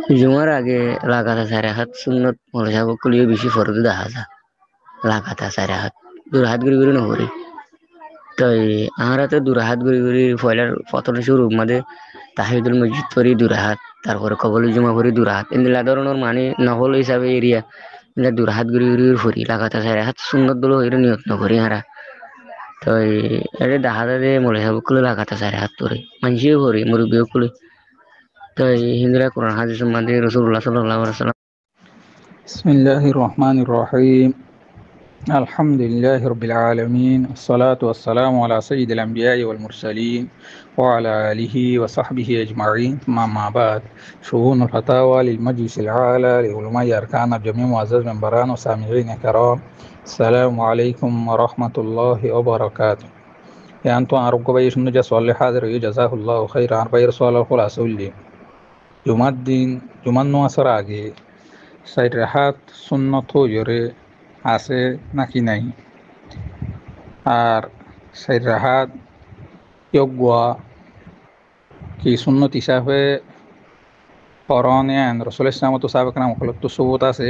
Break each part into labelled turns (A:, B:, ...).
A: জুমার আগে লাগাতা চারি হাত সুন্নত মনে যাব কলিও বেশি ফরজ দেখা যা লাগাতা চারি হাত দূর হাত ঘুরি ঘুরি নহরি তাই আমার হাতে দূর হাত ঘুরি ঘুরি ফয়লার প্রথম শুরু মাঝে তাহিদুল মসজিদ পরি দূর হাত তারপরে কবলি জুমা পরি দূর হাত এগুলা ধরনের মানে নহল হিসাবে এরিয়া এগুলা দূর হাত ঘুরি ঘুরি ফুরি লাগাতা চারি হাত সুন্নত দল হইলে নিয়ত নকরি হারা তাই এটা দেখা যায় যে মনে যাব কলে লাগাতা চারি হাত ধরে মানুষেও করি মুরব্বীও করি তাই হিন্দুরা কোরআন হাদিস মাঝে রসুল্লাহ সাল্লাল্লাহু আলাইহি ওয়াসাল্লাম
B: بسم الله الرحمن الرحيم الحمد لله رب العالمين الصلاة والسلام على سيد الأنبياء والمرسلين وعلى آله وصحبه أجمعين ثم ما بعد شؤون الفتاوى للمجلس العالى لعلماء أركان الجميع معزز منبران وسامعين كرام السلام عليكم ورحمة الله وبركاته يعني أنتم أرجو بيش نجا صلي حاضر جزاه الله خيرا أربعي رسول الله خلاص لي يوم الدين يوم النصر আগে চাই হাত সুন্নত হইরে আছে নাকি নাই আর চাই হাত ইয়গুয়া কি সুন্নত হিসাবে পরনে রসুল ইসলামত সাহাবাক নাম হলত সবুত আছে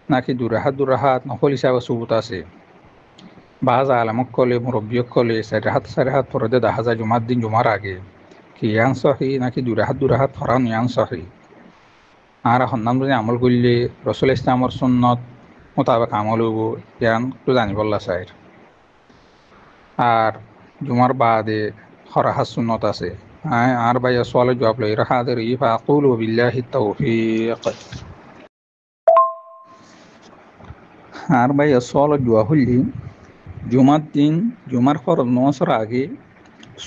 B: নাকি দুরাহাত নকল হিসাবে সবুত আছে বাজ আলামক কলে মুরব্বিয়ক কলে চাই হাত ফরদে দেখা যায় জুমার দিন জুমার আগে কি ইয়ান সহি নাকি দুরাহাত ফরান ইয়ান সহি আর সন্ধান বুঝি আমল করলে রসুল ইসলামর সুন্নত মোতাবেক আমল হইব ইয়ান তো জানিবল্লা চাই আর জুমার বাদে হরাহাত সুন্নত আছে আর ভাইয়া সোয়ালের জবাব লই হাদের ইফা আকুল বিল্লাহি তাওফিক আর ভাইয়া সোয়ালের জবাব হইলি জুমার দিন জুমার ফরজ নমাজের আগে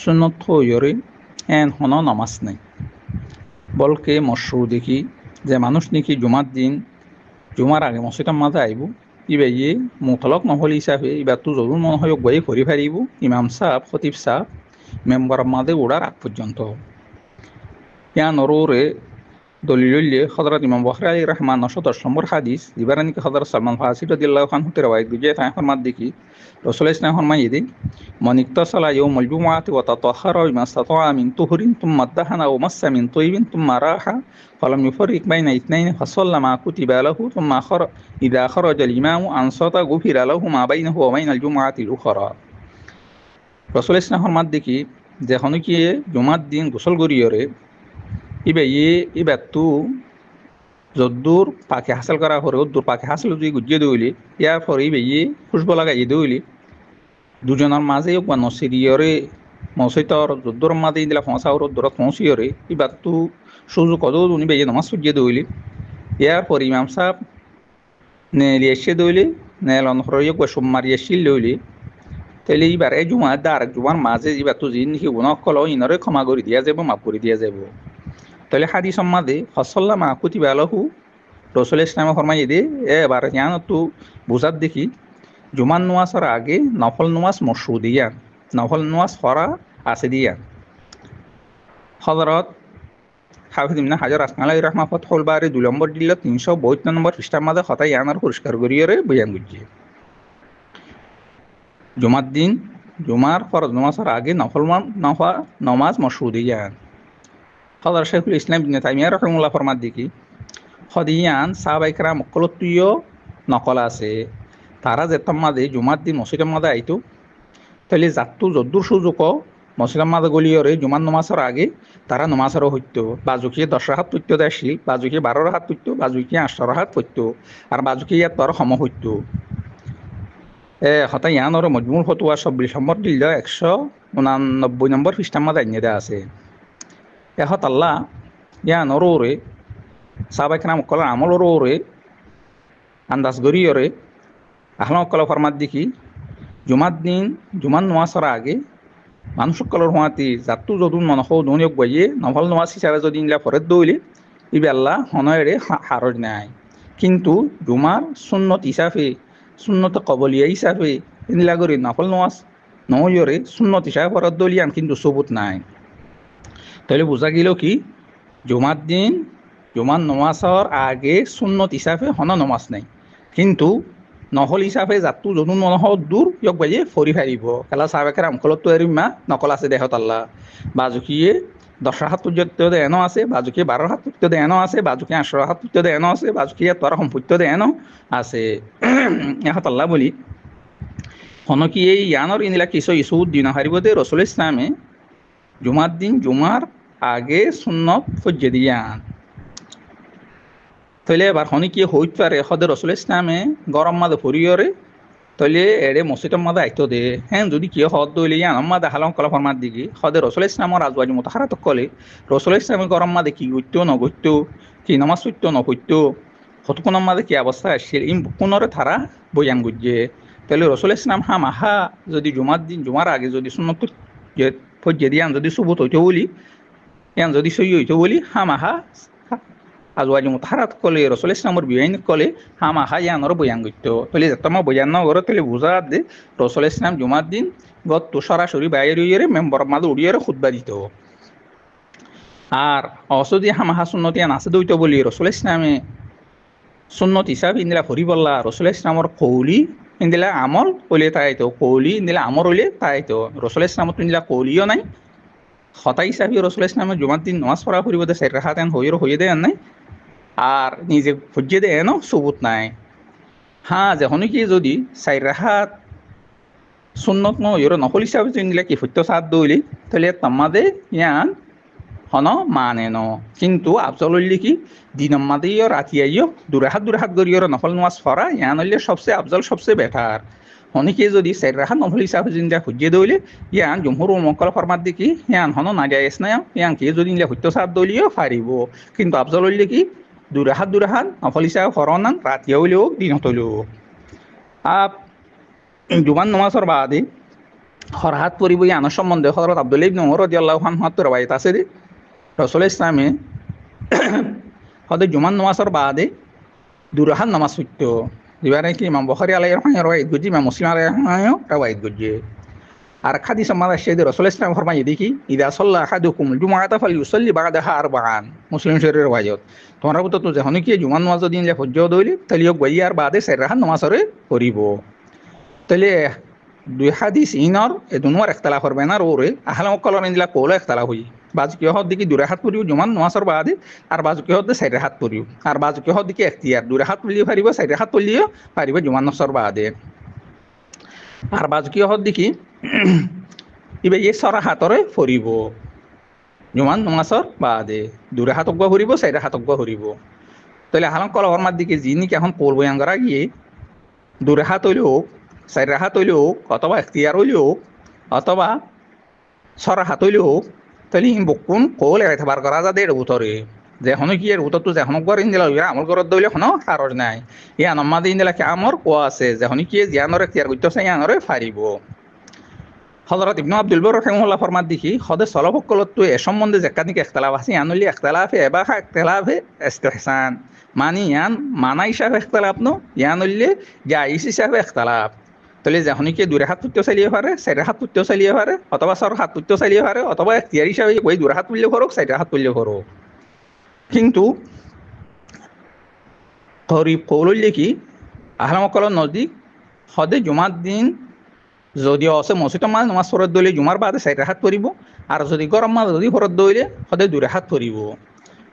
B: সুন্নত হইরে এন হন নামাজ নাই বলকে মশরু দেখি যে মানুষ নাকি জুমার দিন জুমার আগে মসজিদের মাঝে আইব ইবে ইয়ে মুতলক নহল হিসাবে এবার তো যদুর মনে হয় গিয়ে ঘুরি ফারিব ইমাম সাহ খতিব সাহ মেম্বারের মাঝে ওড়ার আগ পর্যন্ত ইয়া নরোরে দলিলে হযরত ইমাম বুখারী আলাইহির রহমান 910 নম্বর হাদিস ইবারানি কে হযরত সালমান ফারসি রাদিয়াল্লাহু আনহু তে রওয়ায়াত গুজে তাই ফরমাত দেখি রাসূল ইসলাম ফরমায়ে দি মান ইকতাসালা ইয়াউমুল জুমআতি ওয়া তাতাহহারা বিমা ইসতাতা'a মিন তুহরিন তুম্মা দাহানা ওয়া মাসসা মিন তাইবিন তুম্মা রাহা ফালাম ইউফারিক বাইনা ইতনাইন ফাসাল্লা মা কুতিবা লাহু তুম্মা ইযা খারাজা আল ইমামু আনসাতা গুফিরা লাহু মা বাইনাহু ওয়া বাইনাল জুমআতিল উখরা রাসূল ইসলাম ফরমাত দেখি যখন কি জুমার দিন গোসল করিয়রে ইবে তু যদ্দুর পাখি হাসিল করা হরে উদ্দুর পাখি হাসিল যদি গুজিয়ে দইলি ইয়ার পরে খুশবো লাগাই দইলি দুজনের মাঝে বা নসিরিয়রে মসজিদর যদ্দুর মাঝে দিলা ফসা ওর দূরত পৌঁছিয়রে ইবার তু সুযোগ কদ উনি বেয়ে নামাজ সুজিয়ে দইলি ইয়ার পরে ইমাম সাহেব নে লিয়েছে দইলি নে লনহরিয়ক বা সোমবার ইয়েছিল দইলি তাহলে এবার এই জুমার দা আরেক জুমার মাঝে এবার তো জিন হিবনক কল ইনরে ক্ষমা করে দিয়া যাব মাফ করে দিয়া যাব তাহলে হাদিস সম্মাদে ফসল্লা মা কুতিবা লাহু রাসূল ইসলামে ফরমাইয়ে দে এবার ইয়ান তো বুঝাত দেখি জুমার নামাজের আগে নফল নামাজ মশরু দিয়া নফল নামাজ পড়া আছে দিয়া হযরত হাফিজ ইবনে হাজার আসকালানি রাহমাহুল্লাহ ফাতহুল বারি 2 নম্বর দিল 352 নম্বর পৃষ্ঠার মাঝে কথা ইয়ানার পরিষ্কার করিয়ে বয়ান করছে জুমার দিন জুমার ফরজ নামাজের আগে নফল নামাজ মশরু দিয়া হযরত শাইখুল ইসলাম ইবনে তাইমিয়া রাহিমাহুল্লাহ ফরমাত দেখি হদিয়ান সাহাবায়ে কেরাম মক্কলতুইও নকল আছে তারা যে মাঝে জুমার দিন মসজিদের মাঝে আইতো তাহলে যাত্তু যদ্দুর সুযোগ মসজিদের মাঝে গলিয়রে জুমার নামাজের আগে তারা নামাজেরও হইতো বাজুকিয়ে 10 রাকাত পড়তো আসলি বাজুকিয়ে 12 রাকাত পড়তো বাজুকিয়ে 8 রাকাত পড়তো আর বাজুকিয়ে ইয়ার তর সম হইতো হতা ইয়ানর মজমুল ফতোয়া 26 নম্বর দিল 189 নম্বর পৃষ্ঠার মাঝে আইনে দেয়া আছে এহত আল্লাহ ইয়ানর ওরে সাহাবায়ে কেরাম কলার আমলর ওরে আন্দাজ গরিয়রে আহলাম কলা ফরমাত দেখি জুমার দিন জুমার নামাজের আগে মানুষ সকলের হওয়াতে যাত্তু যদুন মনস দৌনিয়ক বইয়ে নফল নামাজ হিসাবে যদি ইনলা ফরেদ দৌলি ইবে আল্লাহ হনয়রে হারজ নাই কিন্তু জুমার সুন্নত হিসাবে সুন্নত কবলিয়া হিসাবে ইনলা করি নফল নামাজ নয়রে সুন্নত হিসাবে ফরেদ দৌলিয়ান কিন্তু সবুত নাই তাহলে বোঝা গেল কি জুমার দিন জুমার নামাজের আগে সুন্নত হিসাবে হন নামাজ নাই কিন্তু নহল হিসাবে যাত্তু যদুন মনহ দূর ইয়ক বাইয়ে ফরি ফারিব কেলা সাহাবায়ে কেরাম কলত তো এরিমা নকল আছে দেহত আল্লাহ বাজুকিয়ে 10 রাহাত পর্যন্ত এনো আছে বাজুকি 12 রাহাত পর্যন্ত এনো আছে বাজুকি 8 রাহাত পর্যন্ত এনো আছে বাজুকি তোরা সম্পর্যন্ত এনো আছে ইহাত আল্লাহ বলি হনকি এই ইয়ানোর ইনিলা কিছু ইস্যু দিন হারিবতে রসুল ইসলামে জুমার দিন জুমার আগে সুন্নত ফজ্জে দিয়ান তাহলে এবার হনকি হইতে পারে হদে রসুল ইসলামে গরম মাদে ফুরিয়রে তাহলে এড়ে মসজিদের মাদে আইতো দে হ্যাঁ যদি কেউ হদ দইলে ইয়ান মাদে হালাম কলা ফরমার দিকে হদে রসুল ইসলামর রাজবাজি মোতাহারাত কলে রসুল ইসলামে গরম মাদে কি গইতো নগইতো কি নামাজ পড়তো নগইতো হতকোনার মাদে কি অবস্থা আসছিল ইম কোনরে থারা বয়ান গুজে তাহলে রসুল ইসলাম মাহা যদি জুমার দিন জুমার আগে যদি সুন্নত ফজ্জে দিয়ান যদি সুবুত হইতো বলি ইয়ান যদি সই হইতো বলি মাহা আজওয়াজি মুতাহারাত কলে রসুল ইসলামর বিয়াইন কলে মাহা ইয়ানর বয়ান গইতো তাহলে যতমা বয়ান নগর তাহলে বুঝা দে রসুল ইসলাম জুমার দিন গত তো সরাসরি বাইরে মেম্বর মাদে উড়িয়ে খুতবা দিত আর অসদি মাহা সুন্নত ইয়ান আছে দইতো বলি রসুল ইসলামে সুন্নত হিসাবে ইন্দিলা ফরি বললা রসুল ইসলামর কৌলি ইন্দিলা আমল ওলে তাইতো কৌলি ইন্দিলা আমর ওলে তাইতো রসুল ইসলামত ইন্দিলা কৌলিও নাই হতা হিসাবে রসুল ইসলামের জুমার দিন নামাজ পড়া ফুরিব দে চার রাখাত এন হয়ে দেন নাই আর নিজে ফুজিয়ে দে এনো সবুত নাই যখন কি যদি চার রাখাত সুন্নত নইর নকল হিসাবে ইন্দিলা কি ফুট্য সাত দইলি তাহলে তাম্মাদে ইয়ান হন মানে ন কিন্তু আফজল হইলে কি দিন মাদেও রাতি আইও দুরাহাত গড়িওর নফল নামাজ পড়া ইয়ান হইলে সবচেয়ে আফজল সবচেয়ে বেটার অনেকে যদি চার রাহাত নফল হিসাবে জিন্দা খুঁজিয়ে দইলে ইয়ান জমহুর মকল ফরমাত দেখি ইয়ান হন না যাইস না ইয়ান কে যদি সত্য সাত দলিও পারিব কিন্তু আফজল হইলে কি দুরাহাত নফল হিসাবে ফরনান রাতি হইলেও দিন হইলেও জুমান নামাজের বাদে হরহাত পরিব ইয়ানোর সম্বন্ধে হযরত আব্দুল্লাহ ইবনে উমর রাদিয়াল্লাহু আনহু রওয়ায়াত আছে যে রসুল ইসলামে হদে জুমান নামাজের বাদে দুরাহাত নামাজ পড়তো এবারে কি ইমাম বুখারী আলাইহির রহমানির রওয়ায়াত গজি ইমাম মুসলিম আলাইহির রহমানির রওয়ায়াত গজি আর হাদিস আমাদের সাথে রসুল ইসলাম ফরমাইয়ে দেখি ইদা সাল্লা আহাদুকুম জুমআতা ফালইউসাল্লি বা'দাহা আরবাআন মুসলিম শরীফের রওয়ায়াত তোমরা তো যখন কি জুমান নামাজ দিন লে ফজ্র দইলি তাহলে গইয়ার বাদে চার রাহাত নামাজরে পড়িব তাহলে দুই হাদিস ইনর এ দুনোর ইখতিলাফ হবে না ওরে আহলে মক্কালর ইনলা কোলা ইখতিলাফ হই বাজু কি হদ দিকে দুই রাহাত পড়িব জুমান নামাজের বাদে আর বাজু কি হদ চার রাহাত পড়িব আর বাজু কি হদ দিকে ইখতিয়ার দুই রাহাত পড়িও পারিব চার রাহাত পড়িও পারিব জুমান নামাজের বাদে আর বাজু কি হদ দিকে ইবে এই সরাহাতরে পড়িব জুমান নামাজের বাদে দুই রাহাত অগ্বা পড়িব চার রাহাত অগ্বা পড়িব তাহলে আহলে মক্কালর মার দিকে যিনি কি এখন পড়ব ইয়াঙ্গরা গিয়ে দুই রাহাত হইলেও চার রাহাত হইলেও অথবা ইখতিয়ার হইলেও অথবা সরাহাত হইলেও তাহলে বকুন কোল এবার করা যা দেড় উতরে যেখন কি এর উত্তর তো যখন করে ইন্দিলা আমল করার দইলে কোনো কারণ নাই ইয়ান আমাদের ইন্দিলা কি আমর কোয়া আছে যখন কি জিয়ানর ইখতিয়ার করতেছে ইয়ানরে ফারিব হযরত ইবনে আব্দুল বার রাহিমাহুল্লাহ ফরমাত দেখি হদে সলবকলত তো এ সম্বন্ধে যেকানিক ইখতিলাফ আছে ইয়ানলি ইখতিলাফে এবাহা ইখতিলাফে ইস্তিহসান মানি ইয়ান মানা হিসাবে ইখতিলাফ নো ইয়ানলি জায়েজ হিসাবে ইখতিলাফ তাহলে যখন কি দুই রাহাত পড়তেও চালিয়ে পারে চার রাহাত পড়তেও চালিয়ে পারে অথবা চার হাত পড়তেও চালিয়ে পারে অথবা ইখতিয়ার হিসাবে ওই দুই রাহাত পড়লেও করুক চার রাহাত পড়লেও করুক কিন্তু কৌললে কি আহলে মক্কালর নজদিক হদে জুমার দিন যদি আছে মসজিদ মাল নামাজ ফরত দইলে জুমার বাদে চার রাহাত পড়িব আর যদি গরম মাল যদি ফরত দইলে হদে দুই রাহাত পড়িব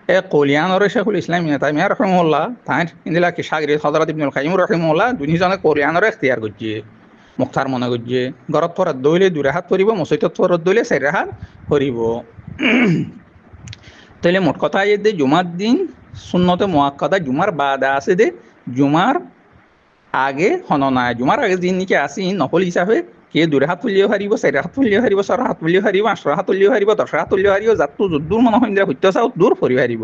B: এ কলিয়ানর শেখুল ইসলাম ইবনে তাইমিয়া রাহিমাহুল্লাহ তাই ইন্দিলা কি শাগরিদ হযরত ইবনুল কাইয়িম রাহিমাহুল্লাহ দুইজনে কলিয়ানর ইখতিয়ার করছে মুখতার মনে করছে গরত ফরত দইলে দুই রাহাত পড়িব মসজিদত ফরত দইলে চার রাহাত পড়িব তাহলে মোট কথা এই যে জুমার দিন সুন্নতে মুআক্কাদা জুমার বাদে আছে দে জুমার আগে হন নাই জুমার আগে দিন নিকে আসি নকল হিসাবে কে দুই রাহাত তুলিও হারিব চার রাহাত তুলিও হারিব ছয় রাহাত তুলিও হারিব আঠ রাহাত তুলিও হারিব 10 রাহাত তুলিও হারিব যাতু দূর মনে হয় হইতে চাও দূর ফরি হারিব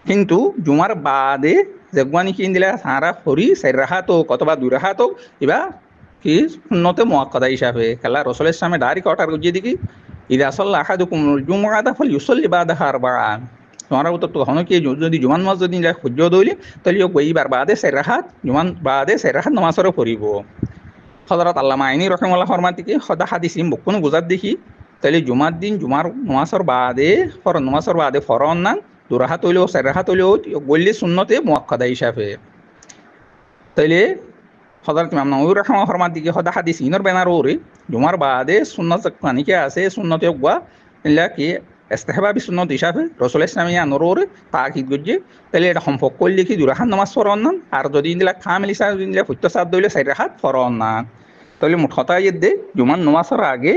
B: কিন্তু জুমার বাদে যেগুয়ানি কি দিলা সারা ফরি চার রাহাত হোক অথবা দুই রাহাত হোক এবার কি সুন্নতে মুআক্কাদা হিসাবে খেলা রসুল ইসলামে ডাইরেক্ট অর্ডার করছে দেখি ইদা সাল্লা আহাদুকুমুল জুমআতা ফালইউসাল্লি বা'দাহা আরবাআন তোমার তো তখন কি যদি জুমান নামাজ যদি সূর্য দইলে তাহলে এইবার বাদে চার রাহাত জুমান বাদে চার রাহাত নামাজেরও পড়িব হযরত আল্লামা আইনি রাহিমাহুল্লাহ ফরমাতে কি সদা হাদিস বকুন গুজাত দেখি তাহলে জুমার দিন জুমার নামাজের বাদে ফরজ নামাজের বাদে ফরন না দুই রাহাত হইলেও চার রাহাত হইলেও বললে সুন্নতে মুআক্কাদা হিসাবে তাইলে হযরত ইমাম নাওয়ী রাহিমাহুল্লাহ ফরমাতে দেখি সদা হাদিস ইনর বেনার ওরে জুমার বাদে সুন্নত কানিকে আছে সুন্নতে ওয়া ইল্লা কি ইস্তেহবাবি সুন্নত হিসাবে রসুল ইসলামী নরোরে তাকিদ করছে তাহলে এটা সম্পর্ক করলে কি দুরাহাত নামাজ ফরন নান আর যদি ইন্দিলা কামিল হিসাবে যদি ফুত্য সাদ দইলে চারি রাখাত ফরন নান তাহলে মোট কথা দে জুমান নমাজের আগে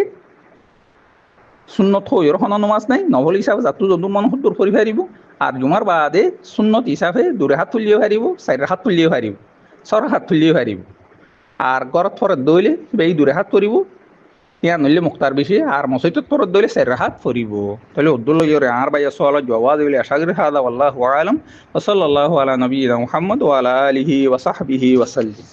B: সুন্নত হইর হন নমাজ নাই নভল হিসাবে যাত্রু যদু মন দূর করি পারিব আর জুমার বাদে সুন্নত হিসাবে দূরে হাত তুলিয়ে পারিব চারি হাত তুলিয়ে পারিব ছর হাত তুলিয়ে পারিব আর গরত ফরত দইলে এই দূরে হাত করিব ইয়া নইলে মুক্তার বেশি আর মসজিদত ফরত দইলে চারি হাত ফরিব তাহলে উদ্দুল ইয়রে আর বাইয়া সোয়াল জওয়াজ বলে আশা করি হাদা আল্লাহু আলাম ওয়া সাল্লাল্লাহু আলা নবিয়িনা মুহাম্মদ ওয়া আলা আলিহি ওয়া সাহবিহি ওয়া সাল্লাম।